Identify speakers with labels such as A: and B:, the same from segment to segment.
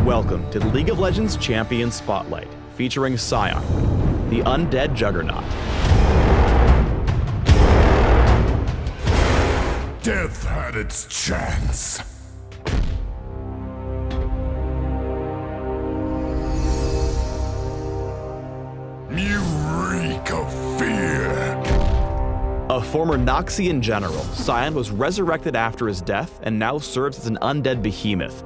A: Welcome to the League of Legends Champion Spotlight, featuring Sion, the Undead Juggernaut.
B: Death had its chance. You reek of fear.
A: A former Noxian general, Sion was resurrected after his death and now serves as an undead behemoth.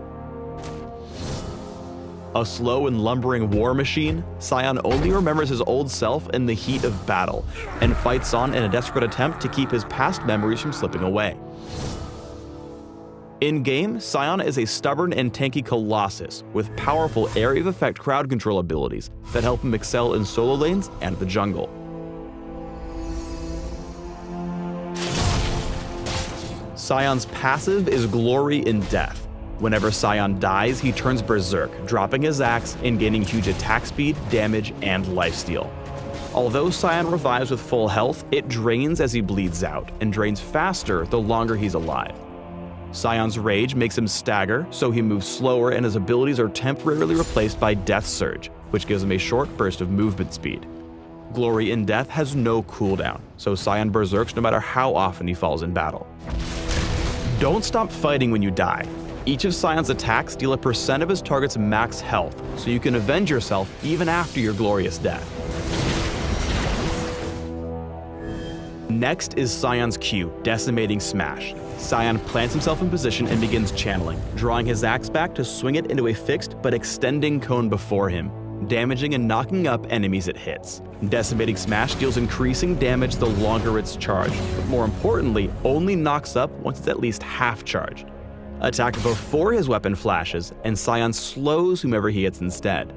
A: A slow and lumbering war machine, Sion only remembers his old self in the heat of battle, and fights on in a desperate attempt to keep his past memories from slipping away. In-game, Sion is a stubborn and tanky colossus with powerful area of effect crowd control abilities that help him excel in solo lanes and the jungle. Sion's passive is Glory in Death. Whenever Sion dies, he turns berserk, dropping his axe and gaining huge attack speed, damage, and lifesteal. Although Sion revives with full health, it drains as he bleeds out, and drains faster the longer he's alive. Sion's rage makes him stagger, so he moves slower and his abilities are temporarily replaced by Death Surge, which gives him a short burst of movement speed. Glory in Death has no cooldown, so Sion berserks no matter how often he falls in battle. Don't stop fighting when you die. Each of Sion's attacks deal a % of his target's max health, so you can avenge yourself even after your glorious death. Next is Sion's Q, Decimating Smash. Sion plants himself in position and begins channeling, drawing his axe back to swing it into a fixed but extending cone before him, damaging and knocking up enemies it hits. Decimating Smash deals increasing damage the longer it's charged, but more importantly, only knocks up once it's at least half charged. Attack before his weapon flashes, and Sion slows whomever he hits instead.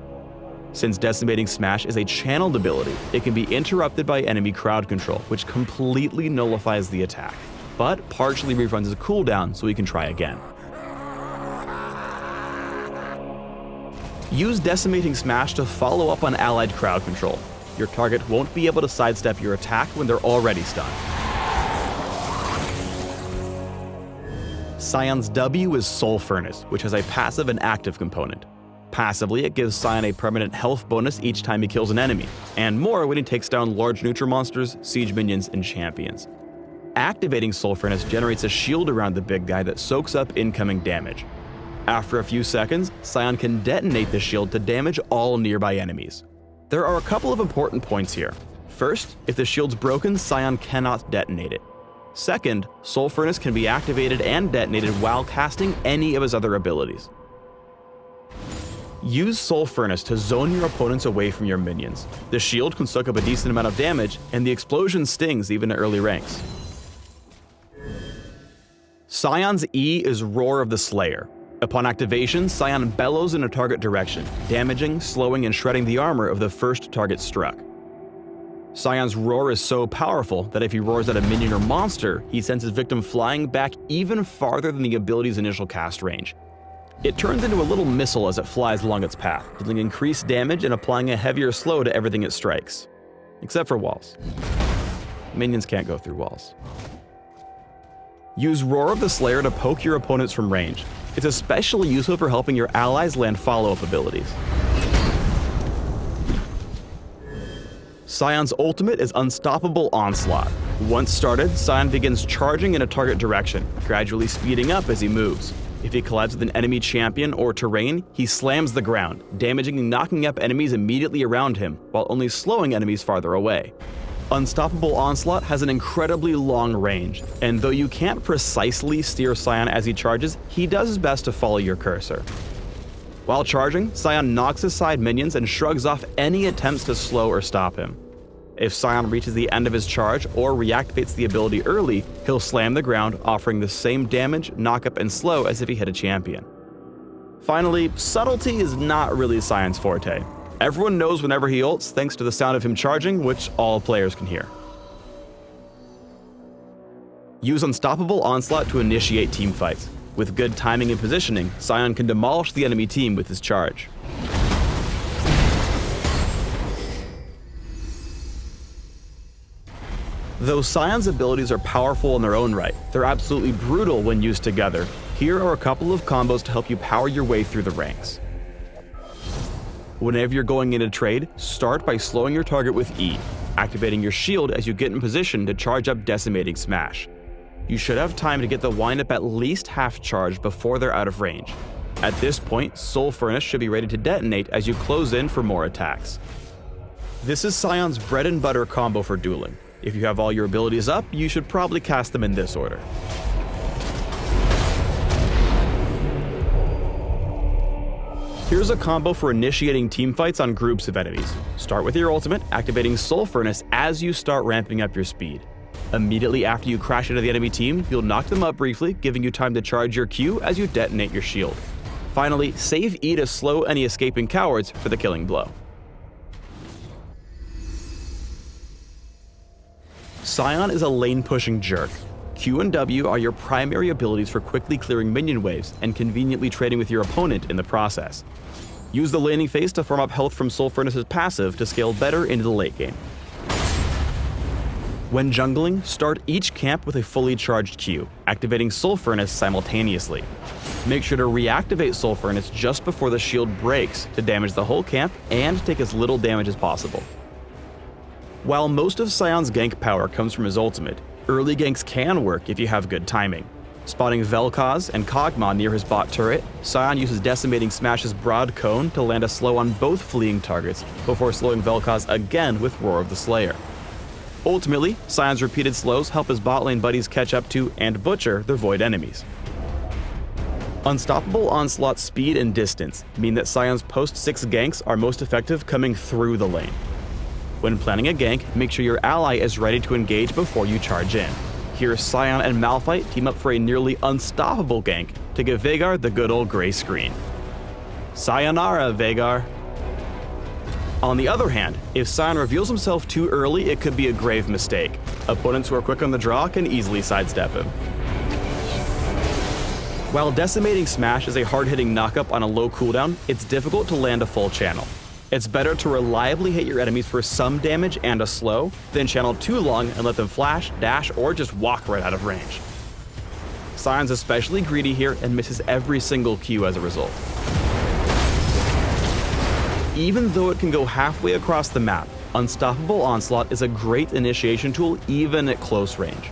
A: Since Decimating Smash is a channeled ability, it can be interrupted by enemy crowd control, which completely nullifies the attack, but partially reruns his cooldown so he can try again. Use Decimating Smash to follow up on allied crowd control. Your target won't be able to sidestep your attack when they're already stunned. Sion's W is Soul Furnace, which has a passive and active component. Passively, it gives Sion a permanent health bonus each time he kills an enemy, and more when he takes down large neutral monsters, siege minions, and champions. Activating Soul Furnace generates a shield around the big guy that soaks up incoming damage. After a few seconds, Sion can detonate the shield to damage all nearby enemies. There are a couple of important points here. First, if the shield's broken, Sion cannot detonate it. Second, Soul Furnace can be activated and detonated while casting any of his other abilities. Use Soul Furnace to zone your opponents away from your minions. The shield can soak up a decent amount of damage, and the explosion stings even at early ranks. Sion's E is Roar of the Slayer. Upon activation, Sion bellows in a target direction, damaging, slowing, and shredding the armor of the first target struck. Sion's roar is so powerful that if he roars at a minion or monster, he sends his victim flying back even farther than the ability's initial cast range. It turns into a little missile as it flies along its path, dealing increased damage and applying a heavier slow to everything it strikes. Except for walls. Minions can't go through walls. Use Roar of the Slayer to poke your opponents from range. It's especially useful for helping your allies land follow-up abilities. Sion's ultimate is Unstoppable Onslaught. Once started, Sion begins charging in a target direction, gradually speeding up as he moves. If he collides with an enemy champion or terrain, he slams the ground, damaging and knocking up enemies immediately around him, while only slowing enemies farther away. Unstoppable Onslaught has an incredibly long range, and though you can't precisely steer Sion as he charges, he does his best to follow your cursor. While charging, Sion knocks aside minions and shrugs off any attempts to slow or stop him. If Sion reaches the end of his charge or reactivates the ability early, he'll slam the ground, offering the same damage, knockup, and slow as if he hit a champion. Finally, subtlety is not really Sion's forte. Everyone knows whenever he ults thanks to the sound of him charging, which all players can hear. Use Unstoppable Onslaught to initiate teamfights. With good timing and positioning, Sion can demolish the enemy team with his charge. Though Sion's abilities are powerful in their own right, they're absolutely brutal when used together. Here are a couple of combos to help you power your way through the ranks. Whenever you're going into trade, start by slowing your target with E, activating your shield as you get in position to charge up Decimating Smash. You should have time to get the windup at least half charged before they're out of range. At this point, Soul Furnace should be ready to detonate as you close in for more attacks. This is Sion's bread and butter combo for dueling. If you have all your abilities up, you should probably cast them in this order. Here's a combo for initiating teamfights on groups of enemies. Start with your ultimate, activating Soul Furnace as you start ramping up your speed. Immediately after you crash into the enemy team, you'll knock them up briefly, giving you time to charge your Q as you detonate your shield. Finally, save E to slow any escaping cowards for the killing blow. Sion is a lane-pushing jerk. Q and W are your primary abilities for quickly clearing minion waves and conveniently trading with your opponent in the process. Use the laning phase to farm up health from Soul Furnace's passive to scale better into the late game. When jungling, start each camp with a fully charged Q, activating Soul Furnace simultaneously. Make sure to reactivate Soul Furnace just before the shield breaks to damage the whole camp and take as little damage as possible. While most of Sion's gank power comes from his ultimate, early ganks can work if you have good timing. Spotting Vel'Koz and Kog'Maw near his bot turret, Sion uses Decimating Smash's Broad Cone to land a slow on both fleeing targets before slowing Vel'Koz again with Roar of the Slayer. Ultimately, Sion's repeated slows help his bot lane buddies catch up to and butcher their void enemies. Unstoppable Onslaught's speed and distance mean that Sion's post-6 ganks are most effective coming through the lane. When planning a gank, make sure your ally is ready to engage before you charge in. Here, Sion and Malphite team up for a nearly unstoppable gank to give Veigar the good old gray screen. Sayonara, Veigar. On the other hand, if Sion reveals himself too early, it could be a grave mistake. Opponents who are quick on the draw can easily sidestep him. While Decimating Smash is a hard-hitting knockup on a low cooldown, it's difficult to land a full channel. It's better to reliably hit your enemies for some damage and a slow, than channel too long and let them flash, dash, or just walk right out of range. Sion's especially greedy here and misses every single Q as a result. Even though it can go halfway across the map, Unstoppable Onslaught is a great initiation tool even at close range.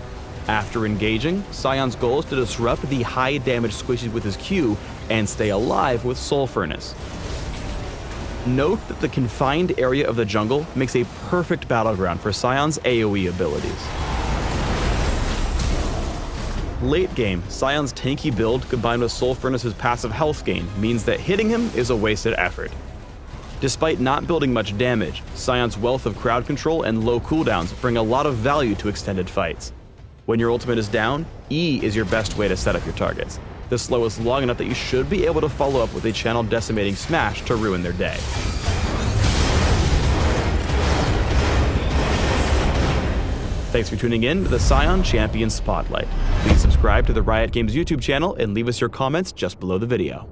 A: After engaging, Sion's goal is to disrupt the high damage squishies with his Q and stay alive with Soul Furnace. Note that the confined area of the jungle makes a perfect battleground for Sion's AoE abilities. Late game, Sion's tanky build combined with Soul Furnace's passive health gain means that hitting him is a wasted effort. Despite not building much damage, Sion's wealth of crowd control and low cooldowns bring a lot of value to extended fights. When your ultimate is down, E is your best way to set up your targets. The slow is long enough that you should be able to follow up with a channeled Decimating Smash to ruin their day. Thanks for tuning in to the Sion Champion Spotlight. Please subscribe to the Riot Games YouTube channel and leave us your comments just below the video.